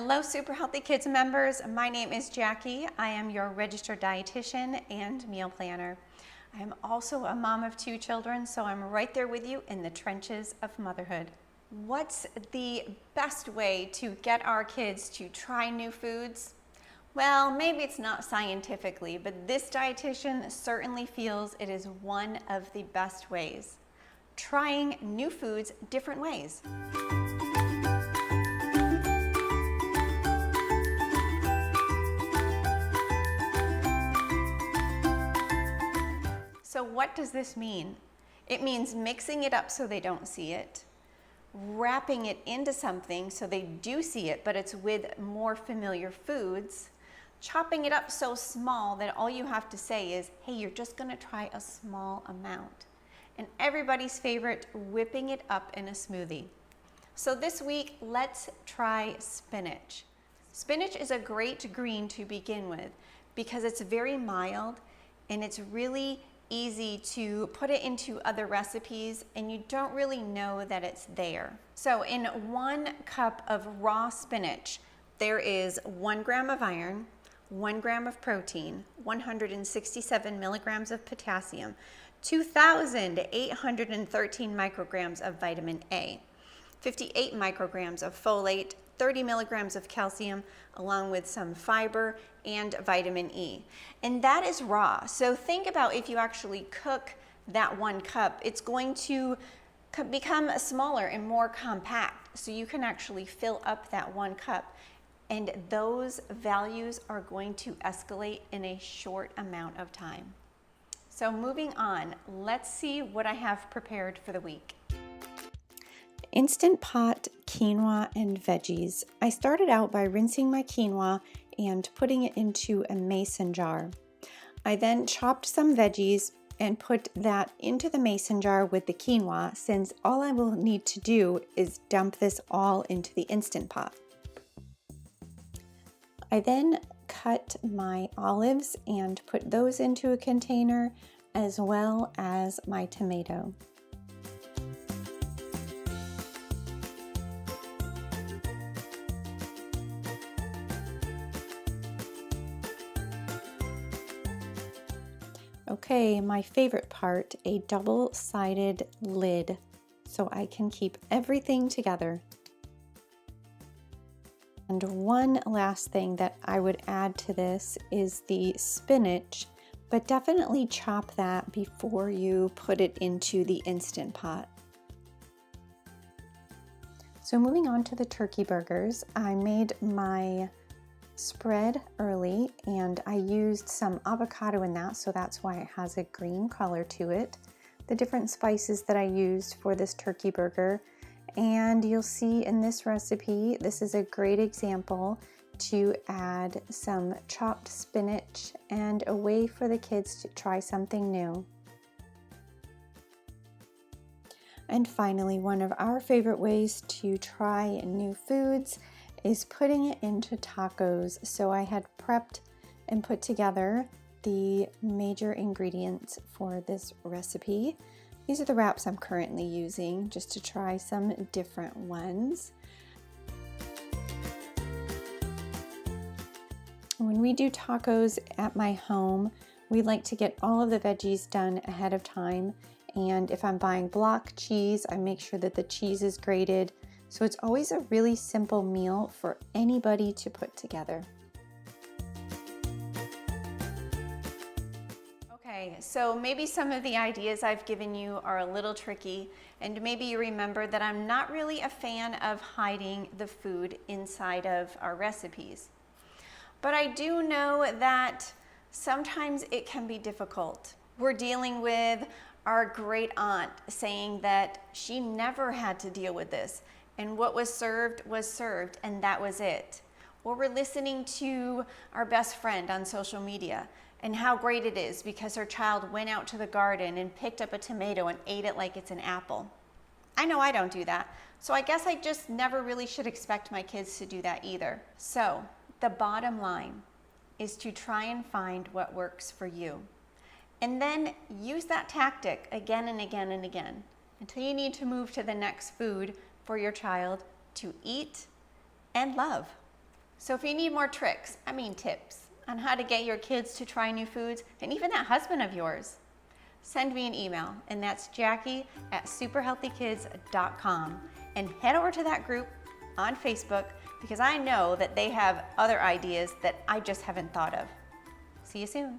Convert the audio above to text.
Hello, Super Healthy Kids members. My name is Jackie. I am your registered dietitian and meal planner. I am also a mom of 2 children, so I'm right there with you in the trenches of motherhood. What's the best way to get our kids to try new foods? Well, maybe it's not scientifically, but this dietitian certainly feels it is one of the best ways. Trying new foods different ways. So what does this mean? It means mixing it up so they don't see it, wrapping it into something so they do see it, but it's with more familiar foods, chopping it up so small that all you have to say is, hey, you're just gonna try a small amount. And everybody's favorite, whipping it up in a smoothie. So this week, let's try spinach. Spinach is a great green to begin with because it's very mild and it's really easy to put it into other recipes and you don't really know that it's there. So in 1 cup of raw spinach, there is 1 gram of iron, 1 gram of protein, 167 milligrams of potassium, 2,813 micrograms of vitamin A, 58 micrograms of folate, 30 milligrams of calcium, along with some fiber and vitamin E. And that is raw. So think about if you actually cook that 1 cup, it's going to become smaller and more compact. So you can actually fill up that 1 cup. And those values are going to escalate in a short amount of time. So moving on, let's see what I have prepared for the week. Instant Pot quinoa and veggies. I started out by rinsing my quinoa and putting it into a mason jar. I then chopped some veggies and put that into the mason jar with the quinoa, since all I will need to do is dump this all into the Instant Pot. I then cut my olives and put those into a container, as well as my tomato. Okay, my favorite part, a double-sided lid so I can keep everything together. And one last thing that I would add to this is the spinach, but definitely chop that before you put it into the Instant Pot. So moving on to the turkey burgers, I made my spread early and I used some avocado in that, so that's why it has a green color to it. The different spices that I used for this turkey burger, and you'll see in this recipe, this is a great example to add some chopped spinach and a way for the kids to try something new. And finally, one of our favorite ways to try new foods is putting it into tacos. So I had prepped and put together the major ingredients for this recipe. These are the wraps I'm currently using just to try some different ones. When we do tacos at my home, we like to get all of the veggies done ahead of time. And if I'm buying block cheese, I make sure that the cheese is grated. So it's always a really simple meal for anybody to put together. Okay, so maybe some of the ideas I've given you are a little tricky, and maybe you remember that I'm not really a fan of hiding the food inside of our recipes. But I do know that sometimes it can be difficult. We're dealing with our great aunt saying that she never had to deal with this, and what was served, and that was it. Or we're listening to our best friend on social media and how great it is because her child went out to the garden and picked up a tomato and ate it like it's an apple. I know I don't do that, so I guess I just never really should expect my kids to do that either. So the bottom line is to try and find what works for you. And then use that tactic again and again and again until you need to move to the next food for your child to eat and love. So if you need more tricks, tips, on how to get your kids to try new foods, and even that husband of yours, send me an email, and that's Jackie@superhealthykids.com, and head over to that group on Facebook, because I know that they have other ideas that I just haven't thought of. See you soon.